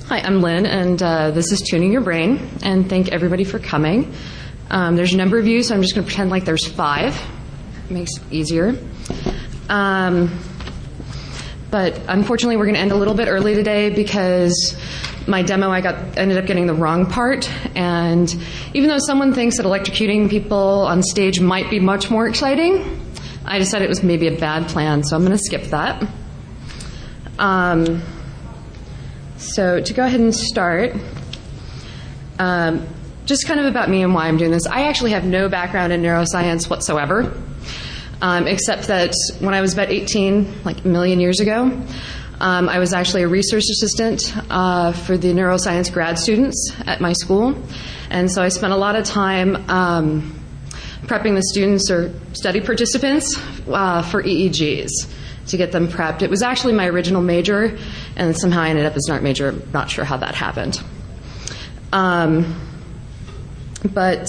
Hi, I'm Lynn, and this is Tuning Your Brain, and thank everybody for coming. There's a number of you, so I'm just going to pretend like there's 5. It makes it easier. But unfortunately, we're going to end a little bit early today because my demo, ended up getting the wrong part, and even though someone thinks that electrocuting people on stage might be much more exciting, I decided it was maybe a bad plan, so I'm going to skip that. So to go ahead and start, just kind of about me and why I'm doing this. I actually have no background in neuroscience whatsoever, except that when I was about 18, like a million years ago, I was actually a research assistant for the neuroscience grad students at my school. And so I spent a lot of time prepping the students or study participants for EEGs to get them prepped. It was actually my original major, and somehow I ended up as an art major. I'm not sure how that happened. But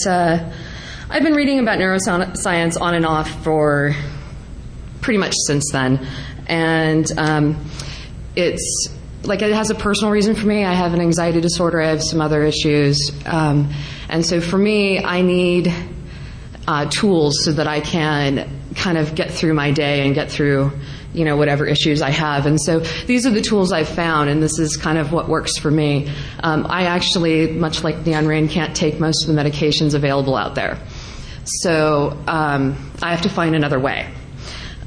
I've been reading about neuroscience on and off for pretty much since then. And it's like it has a personal reason for me. I have an anxiety disorder. I have some other issues. And so for me, I need tools so that I can kind of get through my day and get through whatever issues I have. And so these are the tools I've found, and this is kind of what works for me. I actually, much like Neon Rain, can't take most of the medications available out there. So I have to find another way.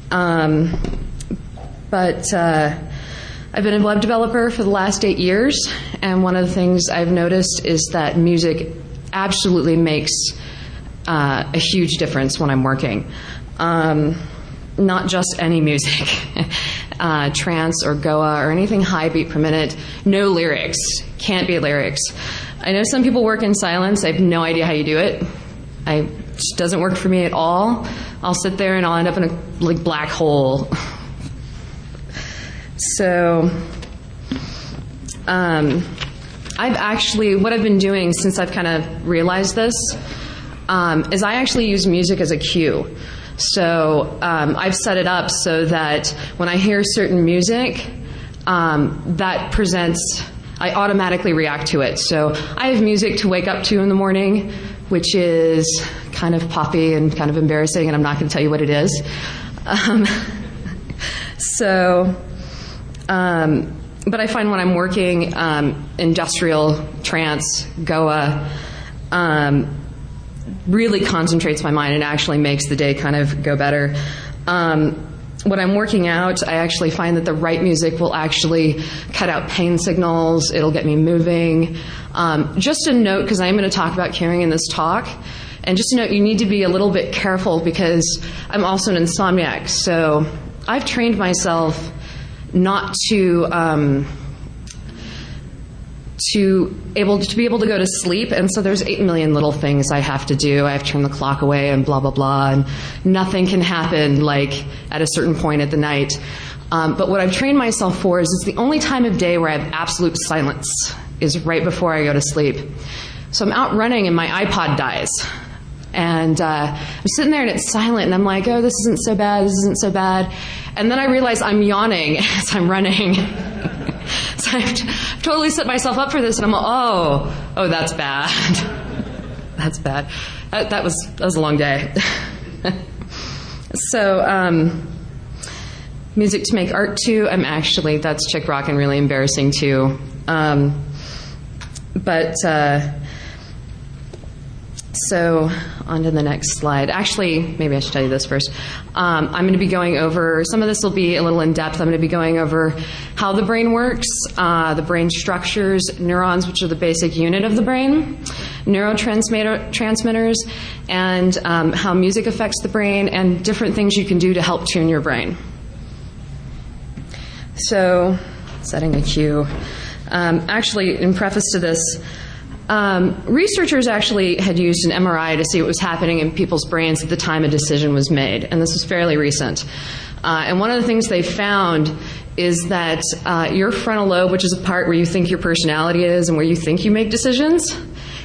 But I've been a web developer for the last 8 years, and one of the things I've noticed is that music absolutely makes a huge difference when I'm working. Not just any music, trance or Goa or anything high beat per minute, no lyrics, can't be lyrics. I know some people work in silence. I have no idea how you do it. It just doesn't work for me at all. I'll sit there and I'll end up in a black hole. So what I've been doing since I've kind of realized this is I actually use music as a cue. So I've set it up so that when I hear certain music, I automatically react to it. So I have music to wake up to in the morning, which is kind of poppy and kind of embarrassing, and I'm not going to tell you what it is. But I find when I'm working industrial, trance, Goa, really concentrates my mind and actually makes the day kind of go better. When I'm working out, I actually find that the right music will actually cut out pain signals. It'll get me moving. Just a note, because I'm going to talk about curing in this talk, and just a note, you need to be a little bit careful because I'm also an insomniac. So I've trained myself not to be able to go to sleep, and so there's 8 million little things I have to do. I have to turn the clock away and blah, blah, blah, and nothing can happen like at a certain point at the night. But what I've trained myself for is it's the only time of day where I have absolute silence is right before I go to sleep. So I'm out running and my iPod dies. And I'm sitting there and it's silent, and I'm like, oh, this isn't so bad, this isn't so bad. And then I realize I'm yawning as I'm running. So I've totally set myself up for this, and I'm like, oh, that's bad. That's bad. That was a long day. So music to make art to, that's chick rock and really embarrassing too. So on to the next slide. Actually, maybe I should tell you this first. I'm going to be going over, some of this will be a little in-depth. I'm going to be going over how the brain works, the brain structures, neurons, which are the basic unit of the brain, neurotransmitters, and how music affects the brain, and different things you can do to help tune your brain. So, setting a cue. Actually, in preface to this, researchers actually had used an MRI to see what was happening in people's brains at the time a decision was made, and this was fairly recent. And one of the things they found is that your frontal lobe, which is a part where you think your personality is and where you think you make decisions,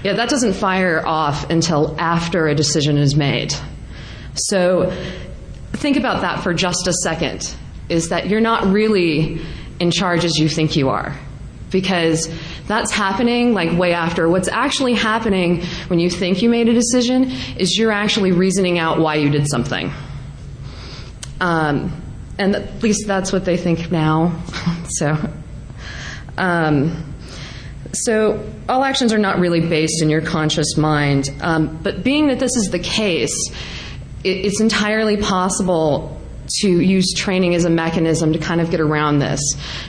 that doesn't fire off until after a decision is made. So think about that for just a second, is that you're not really in charge as you think you are. because that's happening like way after. What's actually happening when you think you made a decision is you're actually reasoning out why you did something. And at least that's what they think now. So all actions are not really based in your conscious mind. But being that this is the case, it's entirely possible to use training as a mechanism to kind of get around this.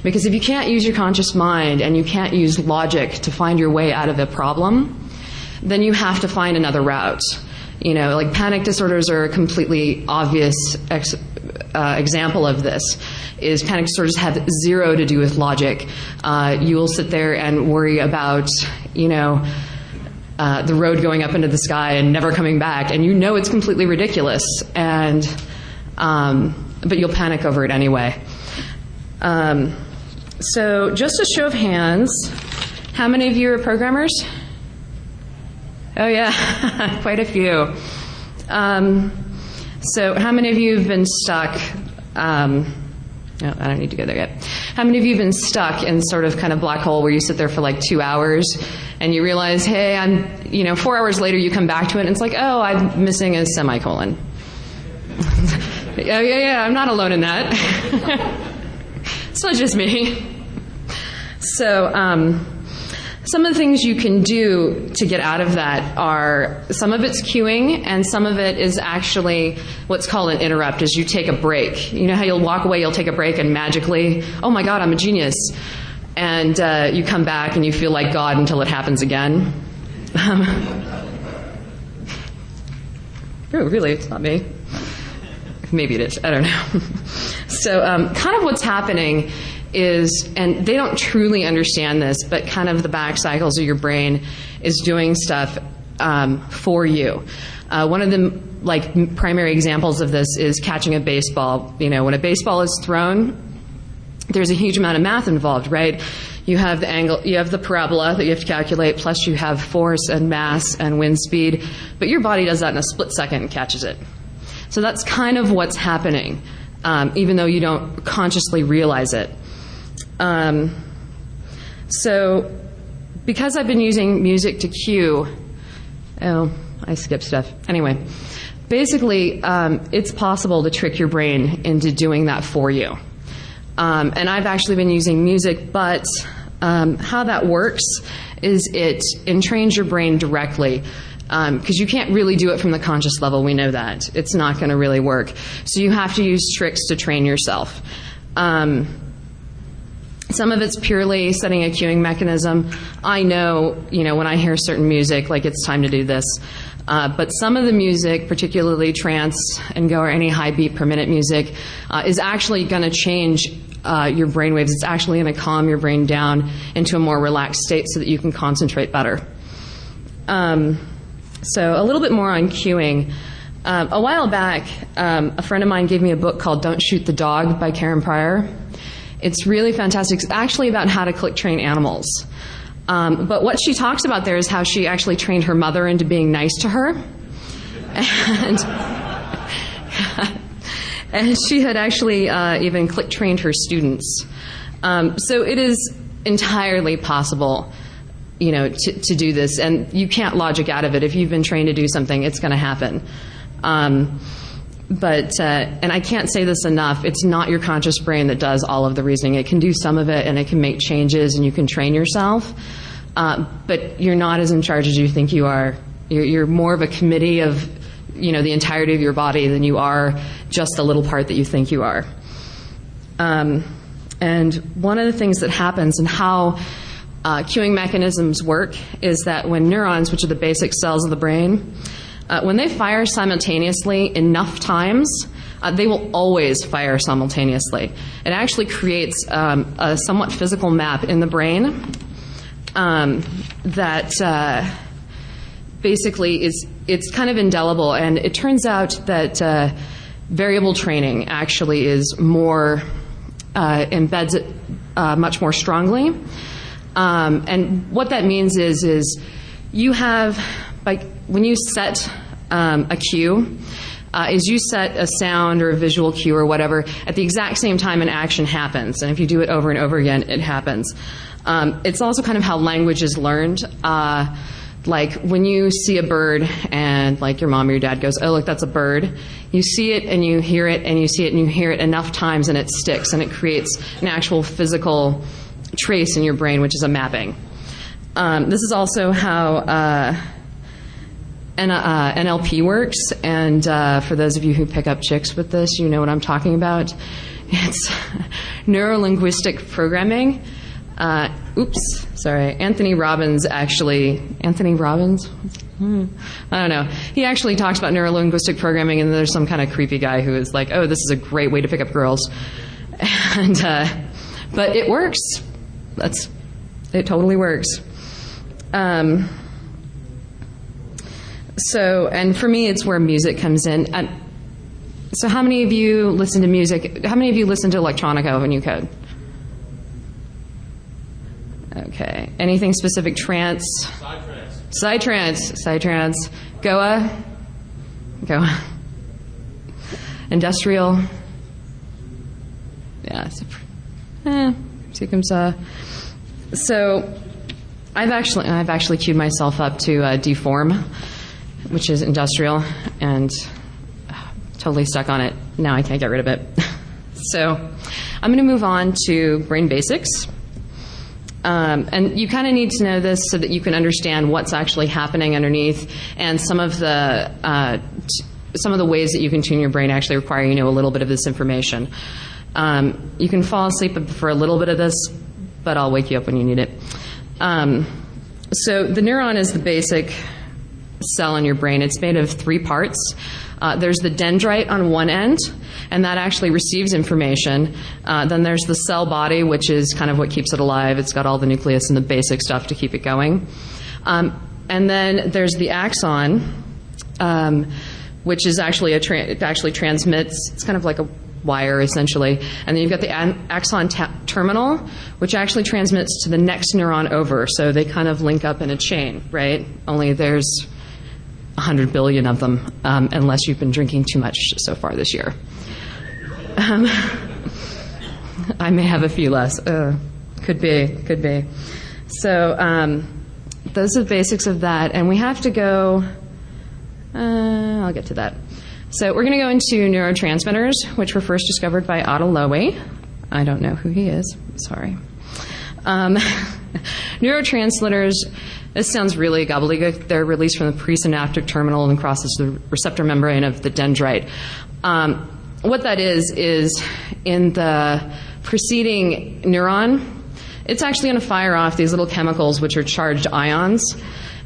Because if you can't use your conscious mind and you can't use logic to find your way out of a problem, then you have to find another route. You know, like panic disorders are a completely obvious example of this. Is panic disorders have zero to do with logic. You will sit there and worry about, the road going up into the sky and never coming back, and you know it's completely ridiculous, and but you'll panic over it anyway. So just a show of hands, how many of you are programmers? Oh yeah, quite a few. So how many of you have been stuck? No, I don't need to go there yet. How many of you have been stuck in sort of kind of black hole where you sit there for like 2 hours and you realize, hey, 4 hours later you come back to it and it's like, oh, I'm missing a semicolon. Yeah, I'm not alone in that. It's not just me. So some of the things you can do to get out of that are, some of it's cueing, and some of it is actually what's called an interrupt, is you take a break. You know how you'll walk away, you'll take a break, and magically, oh my God, I'm a genius. And you come back and you feel like God until it happens again. Oh, really? It's not me. Maybe it is. I don't know. So kind of what's happening is, and they don't truly understand this, but kind of the back cycles of your brain is doing stuff for you. One of the primary examples of this is catching a baseball. When a baseball is thrown, there's a huge amount of math involved, right? You have the angle, you have the parabola that you have to calculate, plus you have force and mass and wind speed, but your body does that in a split second and catches it. So that's kind of what's happening, even though you don't consciously realize it. So because I've been using music to cue, I skipped stuff. Anyway, basically, it's possible to trick your brain into doing that for you. And I've actually been using music, but how that works is it entrains your brain directly. Because you can't really do it from the conscious level, we know that. It's not going to really work. So you have to use tricks to train yourself. Some of it's purely setting a cueing mechanism. I know, when I hear certain music, like it's time to do this. But some of the music, particularly trance and go or any high beat per minute music, is actually going to change your brain waves. It's actually going to calm your brain down into a more relaxed state so that you can concentrate better. So a little bit more on cueing. A while back, a friend of mine gave me a book called Don't Shoot the Dog by Karen Pryor. It's really fantastic. It's actually about how to click train animals. But what she talks about there is how she actually trained her mother into being nice to her. And she had actually even click trained her students. So it is entirely possible, to do this. And you can't logic out of it. If you've been trained to do something, it's going to happen. But I can't say this enough, it's not your conscious brain that does all of the reasoning. It can do some of it, and it can make changes, and you can train yourself. But you're not as in charge as you think you are. You're more of a committee of, the entirety of your body than you are just a little part that you think you are. And one of the things that happens and how cueing mechanisms work is that when neurons, which are the basic cells of the brain, when they fire simultaneously enough times, they will always fire simultaneously. It actually creates a somewhat physical map in the brain that basically it's kind of indelible. And it turns out that variable training actually is more, embeds it much more strongly. And what that means is you have, when you set a cue, is you set a sound or a visual cue or whatever at the exact same time an action happens. And if you do it over and over again, it happens. It's also kind of how language is learned. Like when you see a bird and like your mom or your dad goes, oh, look, that's a bird. You see it and you hear it and you see it and you hear it enough times and it sticks and it creates an actual physical trace in your brain, which is a mapping. This is also how NLP works, and for those of you who pick up chicks with this, you know what I'm talking about. It's neuro-linguistic programming. Anthony Robbins? I don't know. He actually talks about neuro-linguistic programming, and there's some kind of creepy guy who is like, oh, this is a great way to pick up girls. And, but it works. It totally works. And for me, it's where music comes in. So how many of you listen to music? How many of you listen to electronica when you code? Okay. Anything specific? Trance? Psytrance. Goa? Industrial? Yeah. So I've actually queued myself up to Deform, which is industrial, and totally stuck on it. Now I can't get rid of it. So I'm going to move on to brain basics. And you kind of need to know this so that you can understand what's actually happening underneath, and some of the ways that you can tune your brain actually require you know a little bit of this information. You can fall asleep for a little bit of this, but I'll wake you up when you need it. So the neuron is the basic cell in your brain. It's made of 3 parts. There's the dendrite on one end, and that actually receives information. Then there's the cell body, which is kind of what keeps it alive. It's got all the nucleus and the basic stuff to keep it going. And then there's the axon, which is actually it actually transmits. It's kind of like a wire, essentially. And then you've got the axon terminal, which actually transmits to the next neuron over. So they kind of link up in a chain, right? Only there's 100 billion of them, unless you've been drinking too much so far this year. I may have a few less. Could be. So those are the basics of that. And we have to go, I'll get to that. So we're going to go into neurotransmitters, which were first discovered by Otto Loewy. I don't know who he is. Sorry. Neurotransmitters, this sounds really gobbledygook. They're released from the presynaptic terminal and crosses the receptor membrane of the dendrite. What that is in the preceding neuron, it's actually going to fire off these little chemicals, which are charged ions.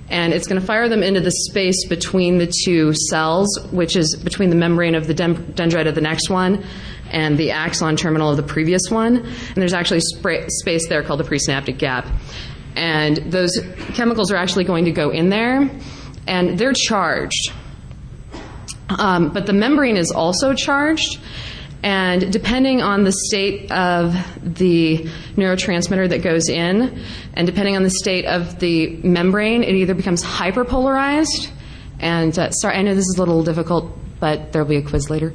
And it's going to fire them into the space between the 2 cells, which is between the membrane of the dendrite of the next one and the axon terminal of the previous one. And there's actually a space there called the presynaptic gap. And those chemicals are actually going to go in there, and they're charged. But the membrane is also charged. And depending on the state of the neurotransmitter that goes in, and depending on the state of the membrane, it either becomes hyperpolarized, and sorry, I know this is a little difficult, but there'll be a quiz later.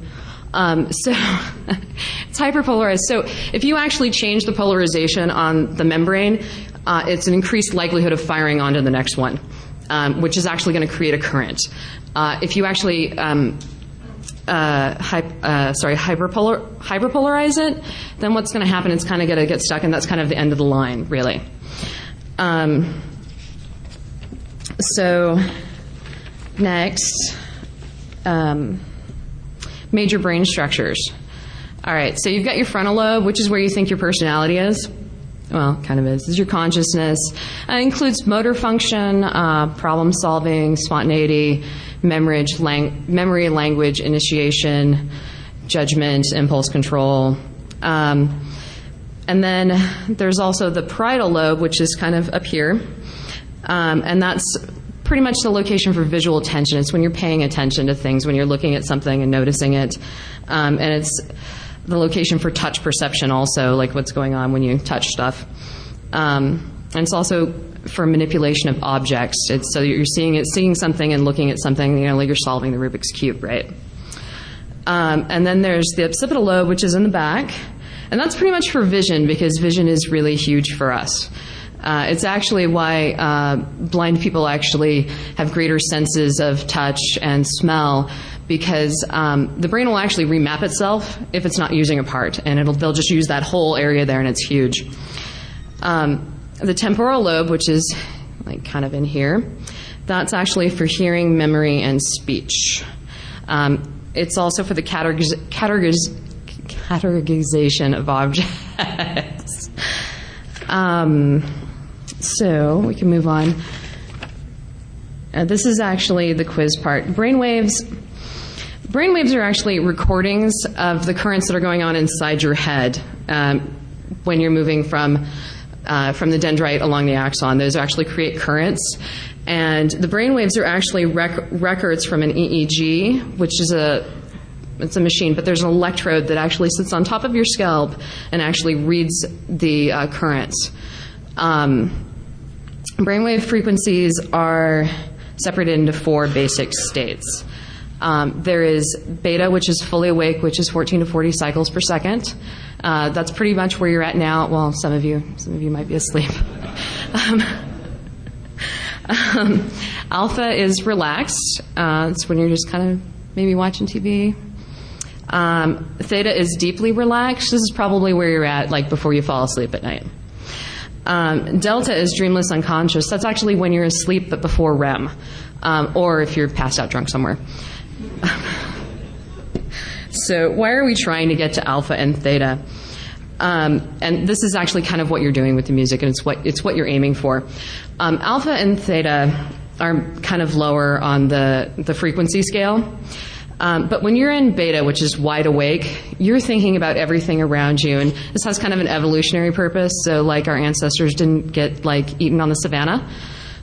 So it's hyperpolarized. So if you actually change the polarization on the membrane, it's an increased likelihood of firing onto the next one, which is actually going to create a current. If you actually hyperpolarize it, then what's going to happen? It's kind of going to get stuck, and that's kind of the end of the line, really. So next, major brain structures. All right, so you've got your frontal lobe, which is where you think your personality is. Well, kind of is. It's your consciousness. It includes motor function, problem solving, spontaneity, memory, language, initiation, judgment, impulse control. And then there's also the parietal lobe, which is kind of up here. And that's pretty much the location for visual attention. It's when you're paying attention to things, when you're looking at something and noticing it. And it's the location for touch perception also, like what's going on when you touch stuff. And it's also for manipulation of objects. It's so you're seeing something and looking at something, like you're solving the Rubik's Cube, right? And then there's the occipital lobe, which is in the back. And that's pretty much for vision, because vision is really huge for us. It's actually why blind people actually have greater senses of touch and smell, because the brain will actually remap itself if it's not using a part, and they'll just use that whole area there, and it's huge. The temporal lobe, which is like kind of in here, that's actually for hearing, memory, and speech. It's also for the categorization of objects. So we can move on. This is actually the quiz part. Brainwaves are actually recordings of the currents that are going on inside your head when you're moving from the dendrite along the axon. Those actually create currents. And the brainwaves are actually records from an EEG, which is it's a machine, but there's an electrode that actually sits on top of your scalp and actually reads the currents. Brainwave frequencies are separated into 4 basic states. There is beta, which is fully awake, which is 14 to 40 cycles per second. That's pretty much where you're at now. Well, some of you might be asleep. Alpha is relaxed. It's when you're just kind of maybe watching TV. Theta is deeply relaxed. This is probably where you're at, like before you fall asleep at night. Delta is dreamless unconscious. That's actually when you're asleep but before REM, or if you're passed out drunk somewhere. So why are we trying to get to alpha and theta? And this is actually kind of what you're doing with the music, and it's what you're aiming for. Alpha and theta are kind of lower on the frequency scale. But when you're in beta, which is wide awake, you're thinking about everything around you, and this has kind of an evolutionary purpose. So like our ancestors didn't get like eaten on the savannah.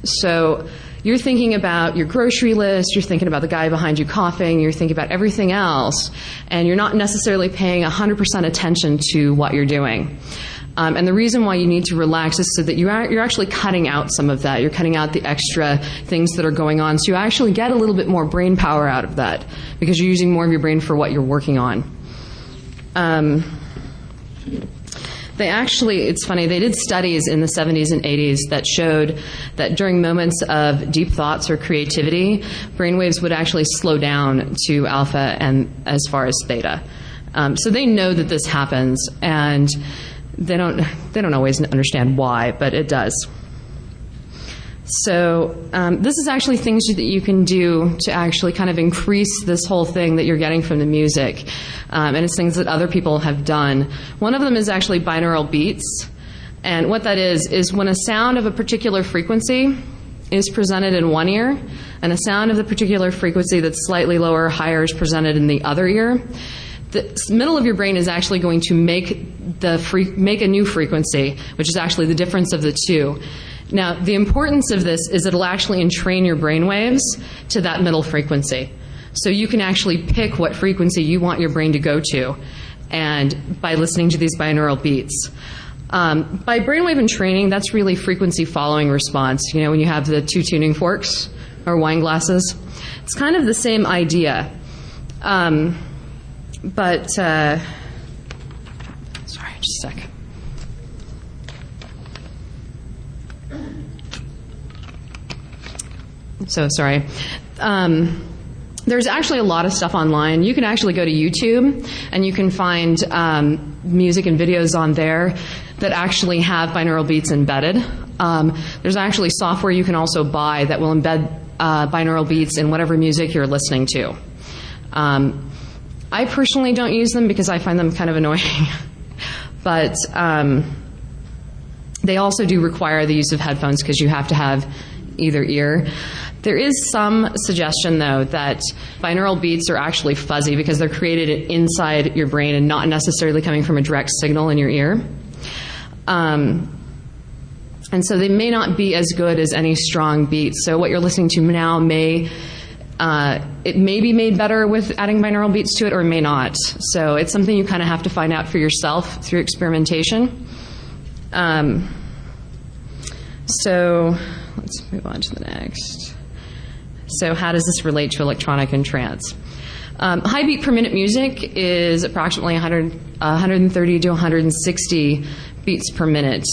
So you're thinking about your grocery list, you're thinking about the guy behind you coughing, you're thinking about everything else, and you're not necessarily paying 100% attention to what you're doing. And the reason why you need to relax is so that you're actually cutting out some of that. You're cutting out the extra things that are going on. So you actually get a little bit more brain power out of that because you're using more of your brain for what you're working on. It's funny, they did studies in the 70s and 80s that showed that during moments of deep thoughts or creativity, brainwaves would actually slow down to alpha and as far as theta. So they know that this happens, and they don't always understand why, but it does. So this is actually things that you can do to actually kind of increase this whole thing that you're getting from the music. And it's things that other people have done. One of them is actually binaural beats. And what that is when a sound of a particular frequency is presented in one ear, and a sound of the particular frequency that's slightly lower or higher is presented in the other ear, the middle of your brain is actually going to make a new frequency, which is actually the difference of the two. Now, the importance of this is it'll actually entrain your brain waves to that middle frequency. So you can actually pick what frequency you want your brain to go to, and by listening to these binaural beats. By brainwave entraining, that's really frequency following response. You know, when you have the 2 tuning forks or wine glasses, it's kind of the same idea. Sorry, just a sec. So sorry. There's actually a lot of stuff online. You can actually go to YouTube and you can find music and videos on there that actually have binaural beats embedded. There's actually software you can also buy that will embed binaural beats in whatever music you're listening to. I personally don't use them because I find them kind of annoying. But they also do require the use of headphones because you have to have either ear. There is some suggestion, though, that binaural beats are actually fuzzy because they're created inside your brain and not necessarily coming from a direct signal in your ear. And so they may not be as good as any strong beats. So what you're listening to now may be made better with adding binaural beats to it, or it may not. So it's something you kind of have to find out for yourself through experimentation. So let's move on to the next. So how does this relate to electronic and trance? High beat per minute music is approximately 130 to 160 beats per minute.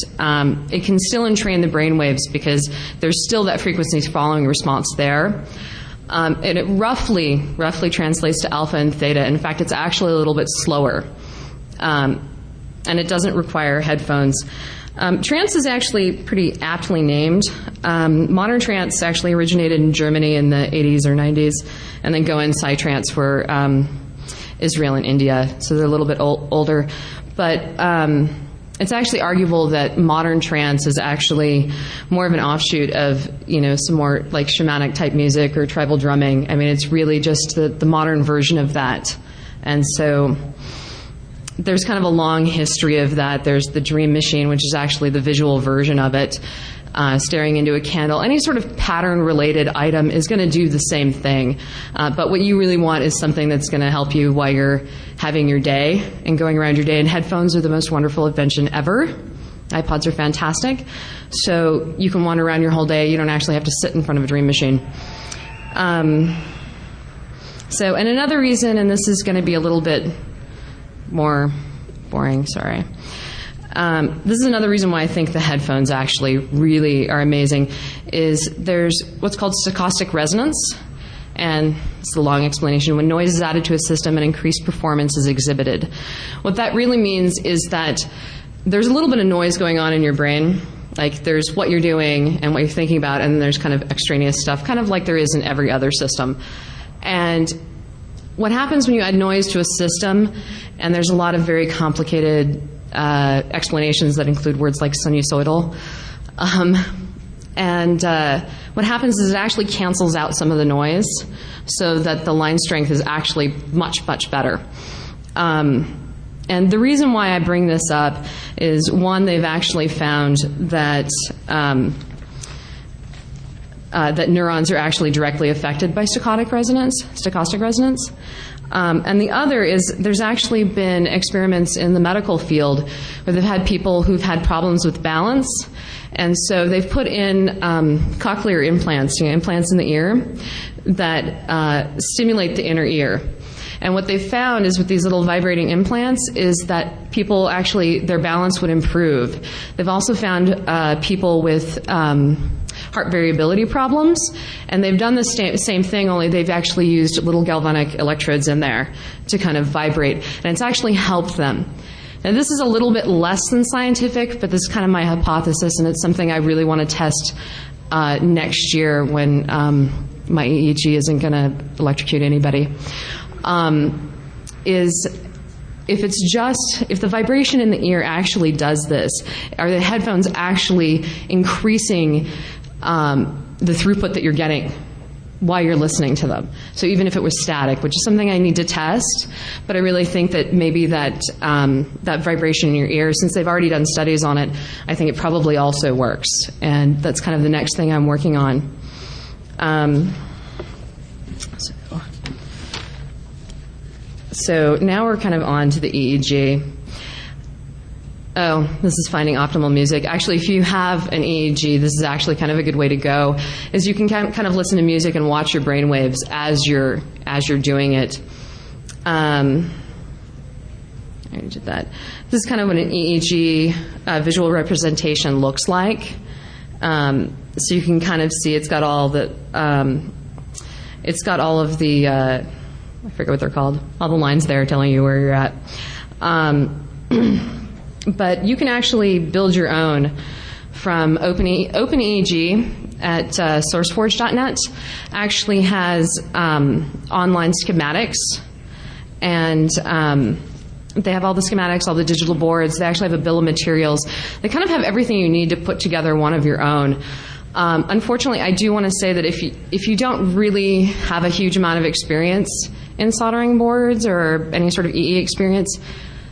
It can still entrain the brain waves because there's still that frequency following response there. And it roughly translates to alpha and theta. In fact, it's actually a little bit slower. And it doesn't require headphones. Trance is actually pretty aptly named. Modern trance actually originated in Germany in the 80s or 90s, and then Goan Psytrance were Israel and India, so they're a little bit older. But it's actually arguable that modern trance is actually more of an offshoot of, some more like shamanic type music or tribal drumming. I mean, it's really just the modern version of that. And so there's kind of a long history of that. There's the Dream Machine, which is actually the visual version of it, staring into a candle. Any sort of pattern-related item is going to do the same thing. But what you really want is something that's going to help you while you're having your day and going around your day. And headphones are the most wonderful invention ever. iPods are fantastic. So you can wander around your whole day. You don't actually have to sit in front of a Dream Machine. And another reason, and this is going to be a little bit more boring, sorry. This is another reason why I think the headphones actually really are amazing, is there's what's called stochastic resonance, and it's a long explanation. When noise is added to a system, an increased performance is exhibited. What that really means is that there's a little bit of noise going on in your brain. Like there's what you're doing and what you're thinking about, and then there's kind of extraneous stuff, kind of like there is in every other system. And what happens when you add noise to a system, and there's a lot of very complicated explanations that include words like sinusoidal, what happens is it actually cancels out some of the noise so that the line strength is actually much, much better. And the reason why I bring this up is, one, they've actually found that that neurons are actually directly affected by stochastic resonance. And the other is there's actually been experiments in the medical field where they've had people who've had problems with balance, and so they've put in cochlear implants, implants in the ear that stimulate the inner ear. And what they found is with these little vibrating implants is that people actually, their balance would improve. They've also found people with heart variability problems, and they've done the same thing, only they've actually used little galvanic electrodes in there to kind of vibrate, and it's actually helped them. Now, this is a little bit less than scientific, but this is kind of my hypothesis, and it's something I really want to test next year when my EEG isn't going to electrocute anybody. If the vibration in the ear actually does this, are the headphones actually increasing the throughput that you're getting while you're listening to them? So even if it was static, which is something I need to test, but I really think that maybe that vibration in your ear, since they've already done studies on it, I think it probably also works. And that's kind of the next thing I'm working on. So now we're kind of on to the EEG. Oh, this is finding optimal music. Actually, if you have an EEG, this is actually kind of a good way to go, is you can kind of listen to music and watch your brain waves as you're doing it. I already did that. This is kind of what an EEG visual representation looks like. So you can kind of see it's got all of the I forget what they're called, all the lines there telling you where you're at. But you can actually build your own from OpenEEG at sourceforge.net. Actually has online schematics, and they have all the schematics, all the digital boards. They actually have a bill of materials. They kind of have everything you need to put together one of your own. Unfortunately, I do want to say that if you don't really have a huge amount of experience in soldering boards or any sort of EE experience,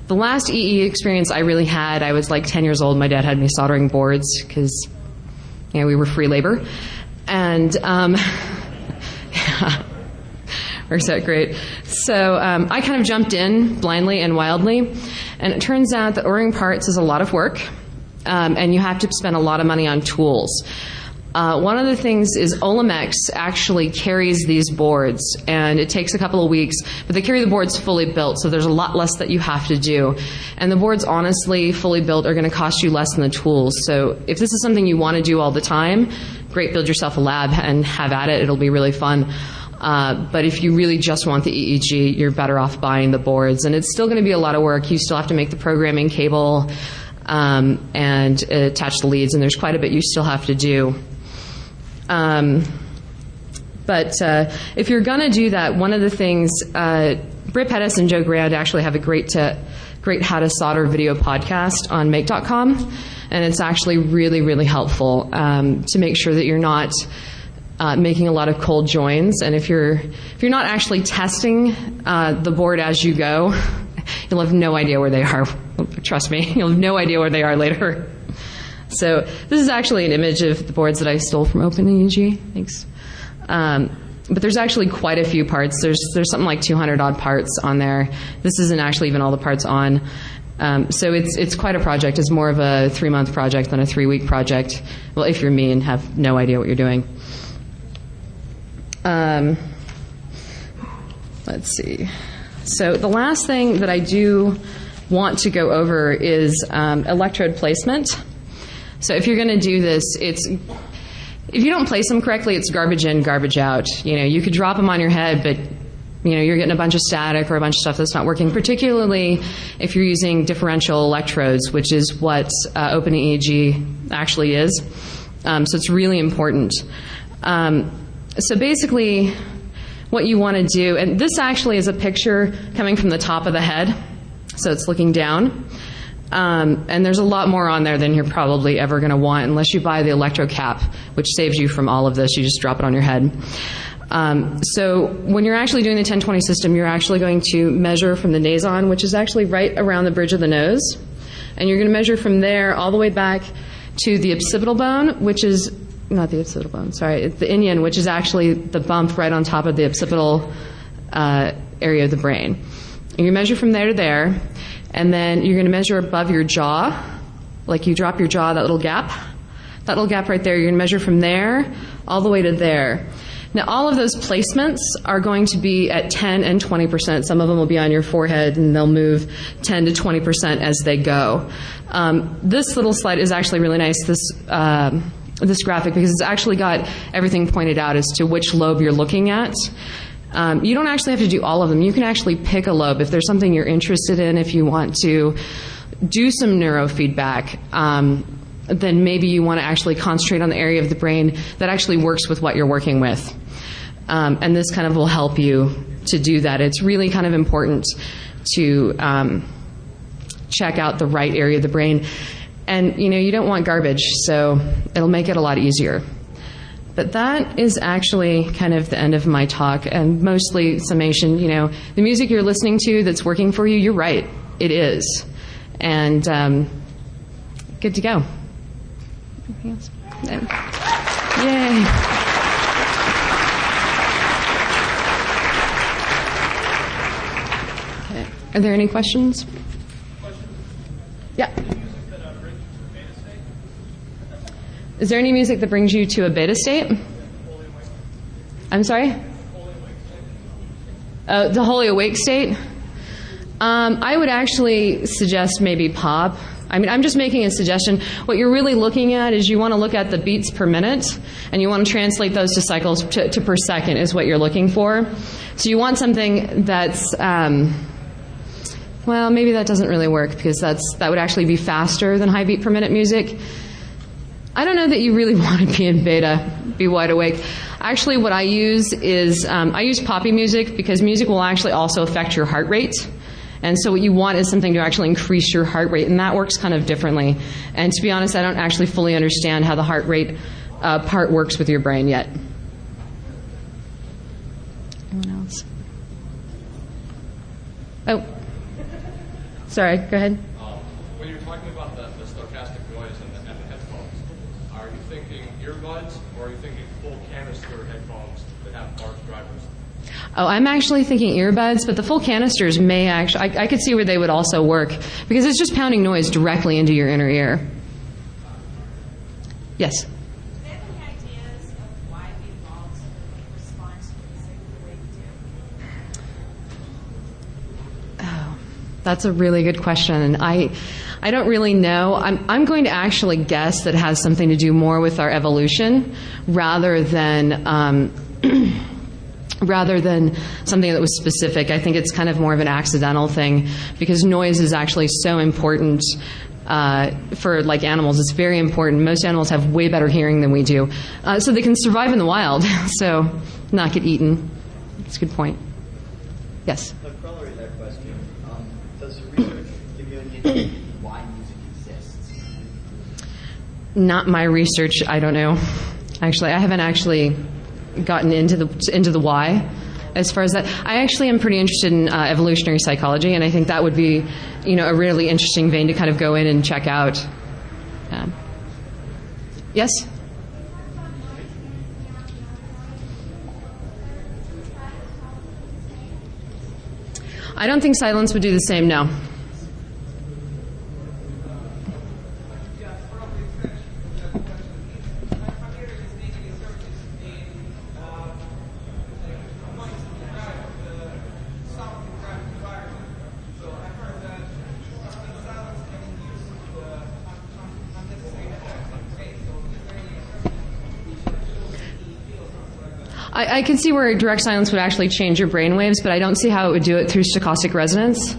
the last EE experience I really had, I was like 10 years old. My dad had me soldering boards because we were free labor. And yeah, works out great. So I kind of jumped in blindly and wildly. And it turns out that ordering parts is a lot of work. And you have to spend a lot of money on tools. One of the things is Olimex actually carries these boards, and it takes a couple of weeks, but they carry the boards fully built, so there's a lot less that you have to do. And the boards, honestly, fully built are going to cost you less than the tools. So if this is something you want to do all the time, great, build yourself a lab and have at it. It'll be really fun. But if you really just want the EEG, you're better off buying the boards. And it's still going to be a lot of work. You still have to make the programming cable and attach the leads, and there's quite a bit you still have to do. But if you're going to do that, one of the things, Britt Pettis and Joe Grand actually have a great How to Solder video podcast on Make.com, and it's actually really, really helpful to make sure that you're not making a lot of cold joins. And if you're not actually testing the board as you go, you'll have no idea where they are. Trust me, you'll have no idea where they are later. So this is actually an image of the boards that I stole from OpenEEG. Thanks. But there's actually quite a few parts. There's something like 200 odd parts on there. This isn't actually even all the parts on. So it's quite a project. It's more of a 3-month project than a 3-week project. Well, if you're me and have no idea what you're doing. Let's see. So the last thing that I do want to go over is electrode placement. So if you're going to do this, if you don't place them correctly, it's garbage in, garbage out. You could drop them on your head, but you're getting a bunch of static or a bunch of stuff that's not working, particularly if you're using differential electrodes, which is what OpenEEG actually is. So it's really important. So basically, what you want to do, and this actually is a picture coming from the top of the head, so it's looking down. And there's a lot more on there than you're probably ever going to want unless you buy the electro cap, which saves you from all of this. You just drop it on your head. So when you're actually doing the 1020 system, you're actually going to measure from the nason, which is actually right around the bridge of the nose. And you're going to measure from there all the way back to the occipital bone, which is, not the occipital bone, sorry, it's the inion, which is actually the bump right on top of the occipital area of the brain. And you measure from there to there. And then you're going to measure above your jaw, like you drop your jaw, that little gap right there, you're going to measure from there all the way to there. Now, all of those placements are going to be at 10 and 20%. Some of them will be on your forehead, and they'll move 10 to 20% as they go. This little slide is actually really nice, this graphic, because it's actually got everything pointed out as to which lobe you're looking at. You don't actually have to do all of them. You can actually pick a lobe if there's something you're interested in. If you want to do some neurofeedback, then maybe you want to actually concentrate on the area of the brain that actually works with what you're working with. And this kind of will help you to do that. It's really kind of important to check out the right area of the brain. And, you don't want garbage, so it'll make it a lot easier. But that is actually kind of the end of my talk, and mostly summation. The music you're listening to that's working for you, you're right, it is. And good to go. Anything else? No. Yay. Okay. Are there any questions? Yeah. Is there any music that brings you to a beta state? I'm sorry? The wholly awake state? I would actually suggest maybe pop. I'm just making a suggestion. What you're really looking at is you want to look at the beats per minute, and you want to translate those to cycles to per second is what you're looking for. So you want something that's, well, maybe that doesn't really work, because that would actually be faster than high beat per minute music. I don't know that you really want to be in beta, be wide awake. Actually, what I use is, I use poppy music, because music will actually also affect your heart rate. And so what you want is something to actually increase your heart rate, and that works kind of differently. And to be honest, I don't actually fully understand how the heart rate part works with your brain yet. Anyone else? Oh, sorry, go ahead. When you're talking about the stochastic noise and the headphones, are you thinking earbuds, or are you thinking full canister headphones that have large drivers? Oh, I'm actually thinking earbuds, but the full canisters may actually, I could see where they would also work, because it's just pounding noise directly into your inner ear. Yes? Do they have any That's a really good question, and I don't really know. I'm going to actually guess that it has something to do more with our evolution rather than rather than something that was specific. I think it's kind of more of an accidental thing because noise is actually so important for like animals. It's very important. Most animals have way better hearing than we do, so they can survive in the wild. So not get eaten. That's a good point. Yes. A corollary to that question: does the research give you any indication why music exists? Not my research. I don't know. Actually, I haven't actually gotten into the why. As far as that, I actually am pretty interested in evolutionary psychology, and I think that would be, a really interesting vein to kind of go in and check out. Yes? I don't think silence would do the same, no. I can see where direct silence would actually change your brain waves, but I don't see how it would do it through stochastic resonance.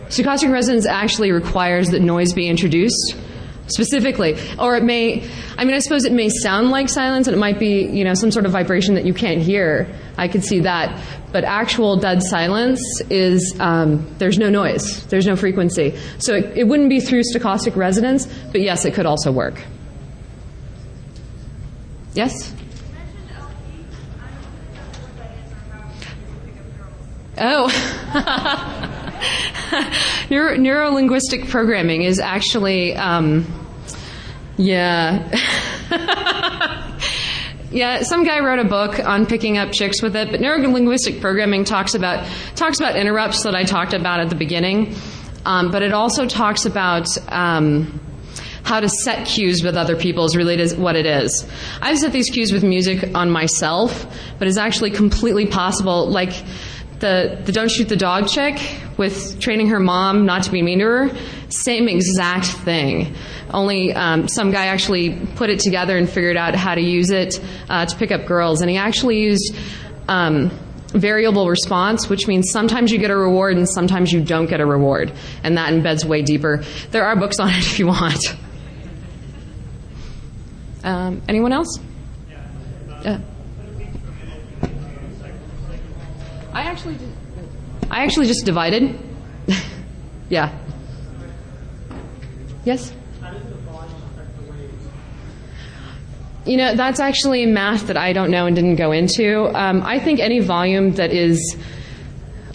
Stochastic resonance actually requires that noise be introduced specifically, or it may, I suppose it may sound like silence, and it might be, some sort of vibration that you can't hear. I could see that, but actual dead silence is, there's no noise, there's no frequency. So it wouldn't be through stochastic resonance, but yes, it could also work. Yes? Oh, neuro-linguistic programming is actually, yeah. Yeah, some guy wrote a book on picking up chicks with it, but neuro-linguistic programming talks about interrupts that I talked about at the beginning, but it also talks about how to set cues with other people is really what it is. I've set these cues with music on myself, but it's actually completely possible, like the don't shoot the dog chick with training her mom not to be mean to her, same exact thing. Only some guy actually put it together and figured out how to use it to pick up girls. And he actually used variable response, which means sometimes you get a reward and sometimes you don't get a reward. And that embeds way deeper. There are books on it if you want. Anyone else? I actually just divided. Yeah. Yes? That's actually math that I don't know and didn't go into. I think any volume that is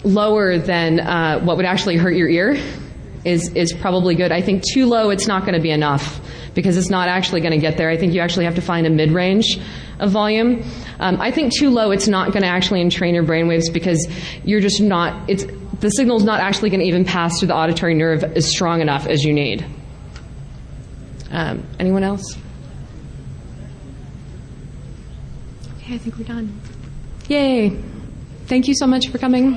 lower than what would actually hurt your ear is probably good. I think too low, it's not going to be enough because it's not actually going to get there. I think you actually have to find a mid-range of volume. I think too low, it's not going to actually entrain your brainwaves because you're just not, the signal's not actually going to even pass through the auditory nerve as strong enough as you need. Anyone else? Okay, I think we're done. Yay. Thank you so much for coming.